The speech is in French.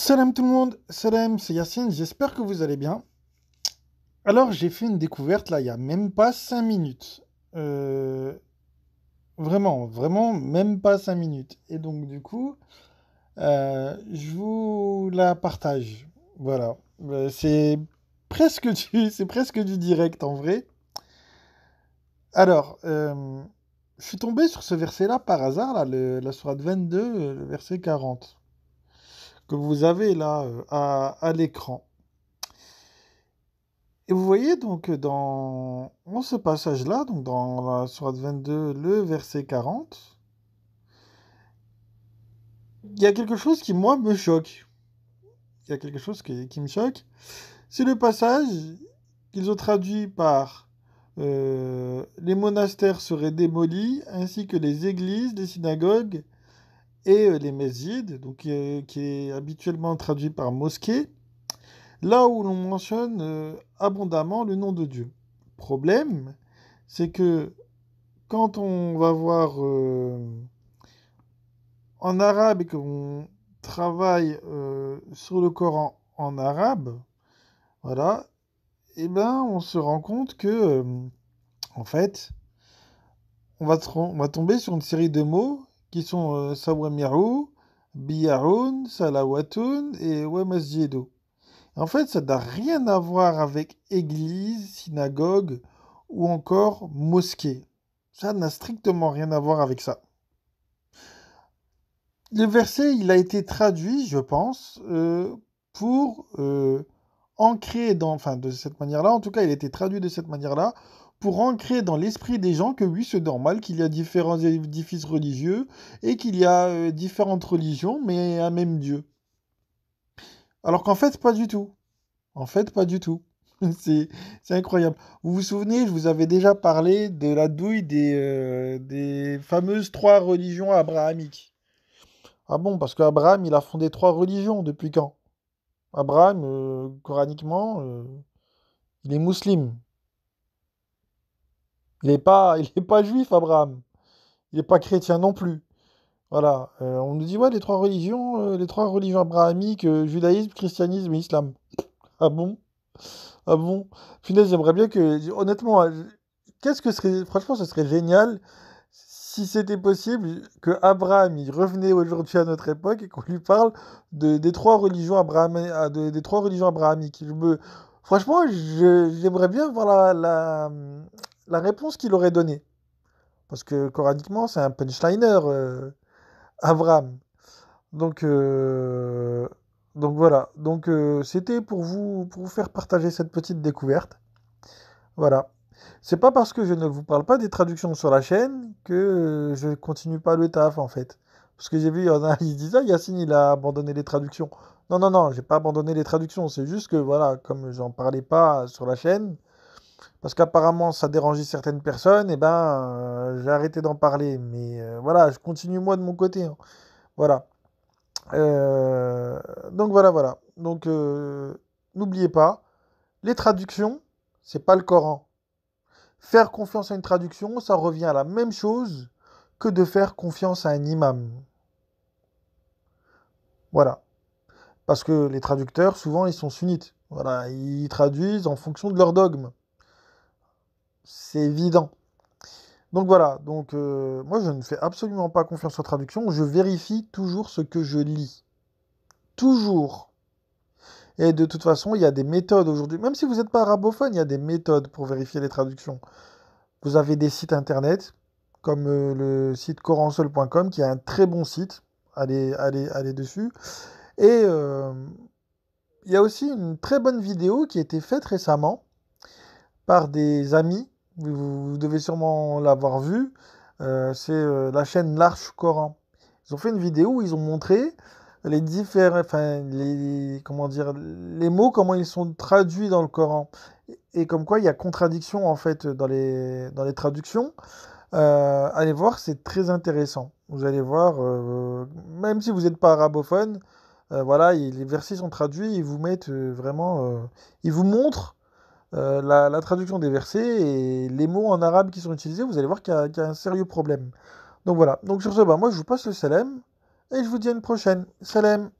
Salam tout le monde, salam, c'est Yacine, j'espère que vous allez bien. Alors j'ai fait une découverte là, il y a même pas 5 minutes. Euh, Vraiment, vraiment, même pas 5 minutes. Et donc du coup, je vous la partage. Voilà. C'est c'est presque du direct en vrai. Alors, je suis tombé sur ce verset-là par hasard, là, la sourate 22, le verset 40, que vous avez là à l'écran. Et vous voyez donc dans ce passage-là, donc dans la sourate 22, le verset 40, il y a quelque chose qui, moi, me choque. Il y a quelque chose qui me choque. C'est le passage qu'ils ont traduit par les monastères seraient démolis, ainsi que les églises, les synagogues et les mesjids, donc qui est habituellement traduit par mosquée, là où l'on mentionne abondamment le nom de Dieu. Problème, c'est que quand on va voir en arabe et qu'on travaille sur le Coran en arabe, voilà, et ben on se rend compte que en fait, on va tomber sur une série de mots qui sont sawamiru, biyaroun, salawatun et wa masjidu. En fait, ça n'a rien à voir avec église, synagogue ou encore mosquée. Ça n'a strictement rien à voir avec ça. Le verset, il a été traduit, je pense, pour ancrer enfin de cette manière-là, en tout cas, il a été traduit de cette manière-là, pour ancrer dans l'esprit des gens que oui, c'est normal qu'il y a différents édifices religieux et qu'il y a différentes religions, mais un même Dieu. Alors qu'en fait, pas du tout. En fait, pas du tout. C'est, c'est incroyable. Vous vous souvenez, je vous avais déjà parlé de la douille des fameuses trois religions abrahamiques. Ah bon, parce qu'Abraham, il a fondé trois religions depuis quand? Abraham, coraniquement, il est musulman. Il est pas juif, Abraham. Il n'est pas chrétien non plus. Voilà. On nous dit, ouais, les trois religions abrahamiques, judaïsme, christianisme et islam. Ah bon? Ah bon? Finalement, j'aimerais bien que, honnêtement, qu'est-ce que serait, franchement, ce serait génial si c'était possible que Abraham il revenait aujourd'hui à notre époque et qu'on lui parle des trois religions des trois religions abrahamiques. Franchement, j'aimerais bien voir la réponse qu'il aurait donnée. Parce que coraniquement, c'est un punchliner, Abraham. Donc, euh, donc voilà. Donc c'était pour vous faire partager cette petite découverte. Voilà. C'est pas parce que je ne vous parle pas des traductions sur la chaîne que je continue pas le taf en fait. Parce que j'ai vu, il y en a, ils se disent, ah, Yacine, il a abandonné les traductions. Non, non, non, j'ai pas abandonné les traductions. C'est juste que voilà, comme j'en parlais pas sur la chaîne, parce qu'apparemment ça dérangeait certaines personnes, et ben j'ai arrêté d'en parler. Mais voilà, je continue moi de mon côté, hein. Voilà. Euh, donc voilà, voilà. Donc n'oubliez pas, les traductions, c'est pas le Coran. Faire confiance à une traduction, ça revient à la même chose que de faire confiance à un imam. Voilà. Parce que les traducteurs, souvent, ils sont sunnites. Voilà, ils traduisent en fonction de leur dogme. C'est évident. Donc voilà, donc moi je ne fais absolument pas confiance aux traductions, je vérifie toujours ce que je lis. Toujours. Et de toute façon, il y a des méthodes aujourd'hui. Même si vous n'êtes pas arabophone, il y a des méthodes pour vérifier les traductions. Vous avez des sites internet, comme le site coransol.com, qui est un très bon site. Allez dessus. Et il y a aussi une très bonne vidéo qui a été faite récemment par des amis. Vous devez sûrement l'avoir vue. C'est la chaîne L'Arche Coran. Ils ont fait une vidéo où ils ont montré les différents, enfin, comment dire, les mots, comment ils sont traduits dans le Coran. Et comme quoi il y a contradiction en fait dans les traductions. Allez voir, c'est très intéressant. Vous allez voir, même si vous n'êtes pas arabophone, voilà, les versets sont traduits, ils vous mettent vraiment, ils vous montrent la traduction des versets et les mots en arabe qui sont utilisés. Vous allez voir qu'il y a un sérieux problème. Donc voilà. Donc sur ce, bah, moi je vous passe le salam et je vous dis à une prochaine. Salam.